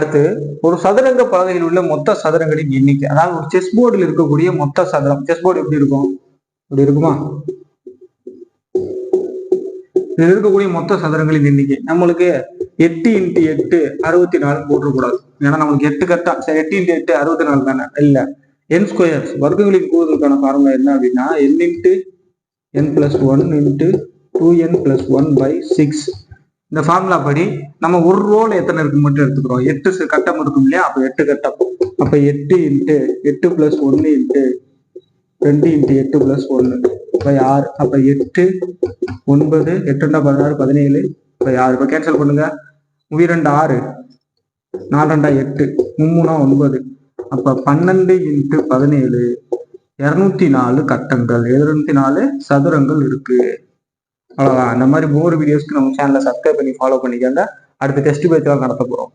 அடுத்து ஒரு சதுரங்க பலகையில் உள்ள மொத்த சதுரங்களின் எண்ணிக்கை. அதாவது ஒரு செஸ் போர்டில் இருக்கக்கூடிய மொத்த சதுரம். செஸ் போர்டு எப்படி இருக்கும்? இப்படி இருக்குமா? இது இருக்கக்கூடிய மொத்த சதுரங்களின் எண்ணிக்கை நம்மளுக்கு 8 × 8 64 போட்டுக்கூடாது. ஏன்னா நம்மளுக்கு 8 கட்டா. சரி, 8 × 8 64 தானே? இல்ல, n ஸ்கொயர் வர்க்கங்களின் கூடுதலுக்கான ஃபார்முலா என்ன அப்படின்னா n × n + 1 × 2n + 1/6. இந்த ஃபார்முலா படி நம்ம ஒரு ரோல் எத்தனை இருக்கு மட்டும் எடுத்துக்கிறோம். 8 கட்டம் இருக்கும் இல்லையா? அப்ப 8 கட்டம். அப்ப 8 × 8 + 1 × 2 × 8 + 1/6. அப்ப 8 9 8 16 17 6. இப்ப கேன்சல் பண்ணுங்க. 2 6 4 8 3 9. அப்ப 12 × 17 204 கட்டங்கள், 204 சதுரங்கள் இருக்கு. அவ்வளவுதான். இந்த மாதிரி ஒவ்வொரு வீடியோஸ்க்கு நம்ம சேனலை சப்ஸ்கிரைப் பண்ணி ஃபாலோ பண்ணிக்கோங்க. அடுத்த டெஸ்ட் பேட்ச் நடத்த போறோம்.